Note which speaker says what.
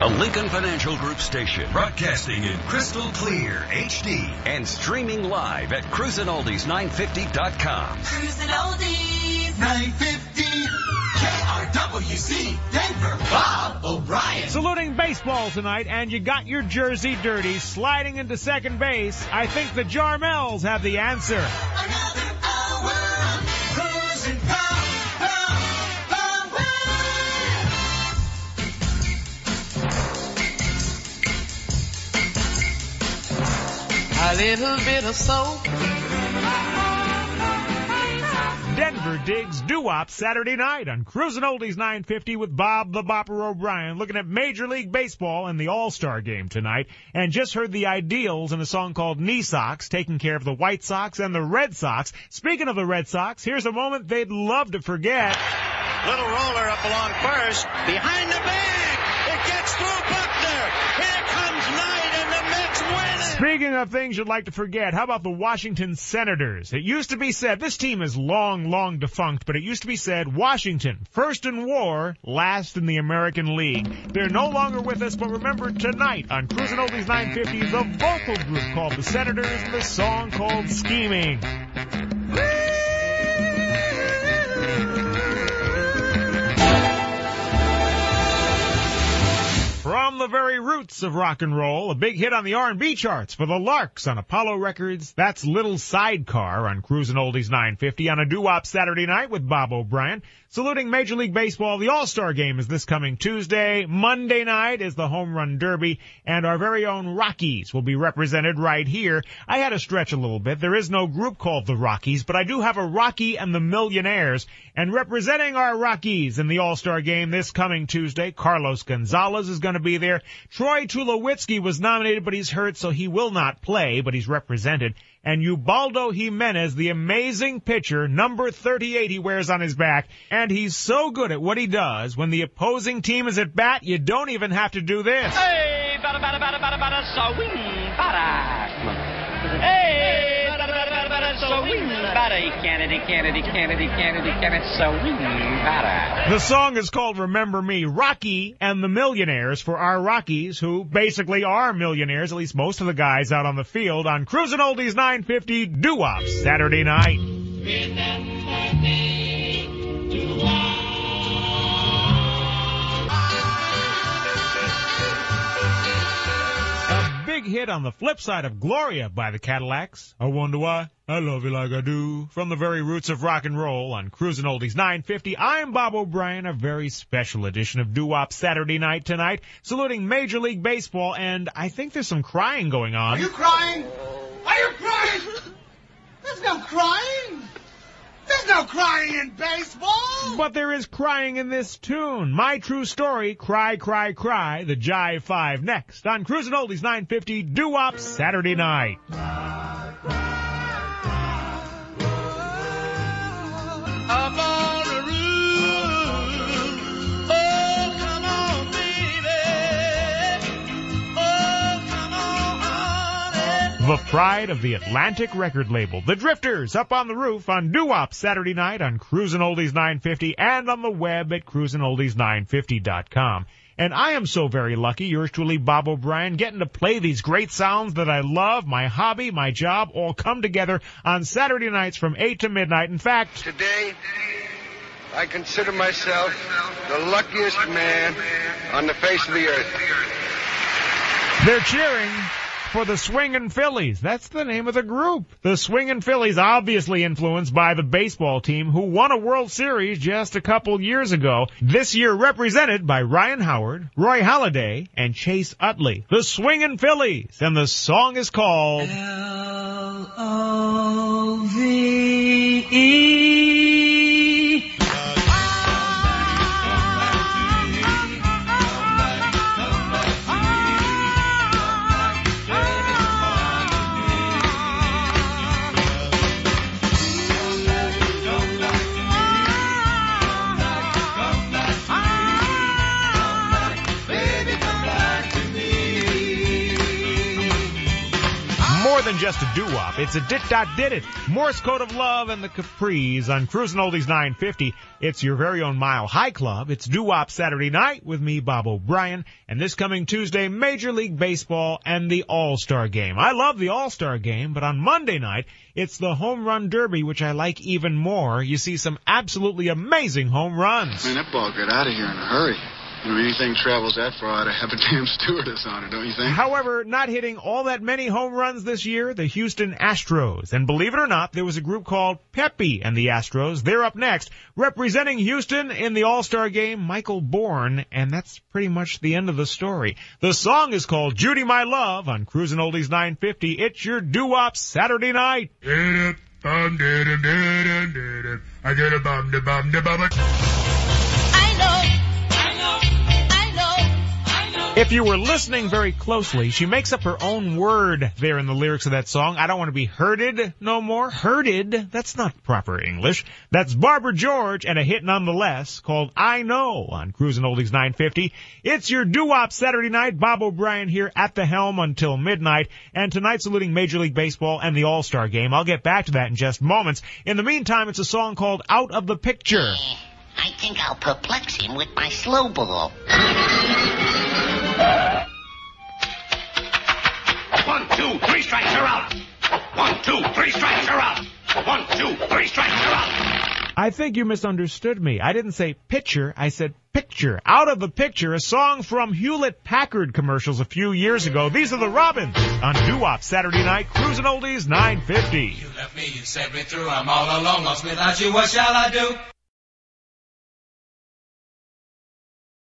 Speaker 1: A Lincoln Financial Group station, broadcasting in crystal clear HD and streaming live at CruisinOldies950.com.
Speaker 2: Cruisin Oldies
Speaker 3: 950 KRWZ Denver, Bob O'Brien.
Speaker 4: Saluting baseball tonight, and you got your jersey dirty, sliding into second base. I think the Jarmels have the answer.
Speaker 3: Another hour of Cruisin'
Speaker 5: A little bit of soap.
Speaker 4: Denver digs doo-wop Saturday night on Cruisin' Oldies 950 with Bob the Bopper O'Brien, looking at Major League Baseball and the All-Star Game tonight, and just heard the Ideals in a song called Knee Socks, taking care of the White Sox and the Red Sox. Speaking of the Red Sox, here's a moment they'd love to forget.
Speaker 6: Little roller up along first, behind the bag, it gets through Buckner. Here comes Knight, and the Mets win it.
Speaker 4: Speaking of things you'd like to forget, how about the Washington Senators? It used to be said, this team is long defunct, but it used to be said, Washington, first in war, last in the American League. They're no longer with us, but remember tonight on Cruisin' Oldies 950, the vocal group called the Senators and the song called Scheming. From the very roots of rock and roll, a big hit on the R&B charts for the Larks on Apollo Records. That's Little Sidecar on Cruisin' Oldies 950 on a doo-wop Saturday night with Bob O'Brien. Saluting Major League Baseball, the All-Star Game is this coming Tuesday. Monday night is the Home Run Derby, and our very own Rockies will be represented right here. I had to stretch a little bit. There is no group called the Rockies, but I do have a Rocky and the Millionaires. And representing our Rockies in the All-Star Game this coming Tuesday, Carlos Gonzalez is going to be there. Troy Tulowitzki was nominated, but he's hurt, so he will not play, but he's represented. And Ubaldo Jimenez, the amazing pitcher, number 38 he wears on his back. And he's so good at what he does, when the opposing team is at bat, you don't even have to do this.
Speaker 6: Hey, bada, bada, bada, bada, bada, swing, bada. Hey, bada, bada, bada, bada, swing, bada. Kennedy, swing, bada.
Speaker 4: The song is called Remember Me, Rocky and the Millionaires, for our Rockies, who basically are millionaires, at least most of the guys out on the field, on Cruisin' Oldies 950 doo-wop Saturday night.
Speaker 3: Remember me, doo-wop.
Speaker 4: Big hit on the flip side of Gloria by the Cadillacs. I wonder why I love you like I do. From the very roots of rock and roll on Cruisin' Oldies 950. I'm Bob O'Brien, a very special edition of Doo-Wop Saturday night tonight, saluting Major League Baseball, and I think there's some crying going on.
Speaker 3: Are you crying? Are you crying? There's no crying. There's no crying in baseball.
Speaker 4: But there is crying in this tune. My True Story, Cry, Cry, Cry, the Jive 5 next on Cruisin' Oldies 950 Doo-Wop Saturday night.
Speaker 6: Up on the roof, oh, come on, baby, oh, come on, honey.
Speaker 4: The pride of the Atlantic record label, The Drifters, up on the roof on Doo-Wop Saturday night on Cruisin' Oldies 950 and on the web at CruisinOldies950.com. And I am so very lucky, yours truly, Bob O'Brien, getting to play these great sounds that I love, my hobby, my job, all come together on Saturday nights from 8 to midnight. In fact,
Speaker 7: Today, I consider myself the luckiest man on the face of the earth.
Speaker 4: they're cheering for the Swingin' Phillies. That's the name of the group. The Swingin' Phillies, obviously influenced by the baseball team who won a World Series just a couple years ago. This year represented by Ryan Howard, Roy Halladay, and Chase Utley. The Swingin' Phillies, and the song is called
Speaker 5: L-O-V-E.
Speaker 4: More than just a doo-wop. It's a dit-dot-did-it. Morse code of love and the Capris on Cruisin Oldies 950. It's your very own Mile High Club. It's doo-wop Saturday night with me, Bob O'Brien. And this coming Tuesday, Major League Baseball and the All-Star Game. I love the All-Star Game, but on Monday night, it's the Home Run Derby, which I like even more. You see some absolutely amazing home runs.
Speaker 8: Man, that ball got out of here in a hurry. When anything travels that far, I'd have a damn stewardess on it, don't you think?
Speaker 4: However, not hitting all that many home runs this year, the Houston Astros. And believe it or not, there was a group called Pepe and the Astros. They're up next. Representing Houston in the All-Star Game, Michael Bourne. And that's pretty much the end of the story. The song is called Judy My Love on Cruisin Oldies 950. It's your doo-wop Saturday night. If you were listening very closely, she makes up her own word there in the lyrics of that song. I don't want to be hurted no more. Hurted? That's not proper English. That's Barbara George and a hit nonetheless called I Know on Cruisin Oldies 950. It's your doo-wop Saturday night. Bob O'Brien here at the helm until midnight. And tonight saluting Major League Baseball and the All-Star Game. I'll get back to that in just moments. In the meantime, it's a song called Out of the Picture.
Speaker 9: I think I'll perplex him with my slow ball.
Speaker 6: 1, 2, 3 strikes, you're out. 1, 2, 3 strikes, you're out. 1, 2, 3 strikes, you're out.
Speaker 4: I think you misunderstood me. I didn't say pitcher, I said picture. Out of the Picture, a song from Hewlett-Packard commercials a few years ago. These are the Robins on doo-wop Saturday night, Cruisin Oldies 950.
Speaker 5: You left me, you set me through, I'm all alone, lost without you, what shall I do?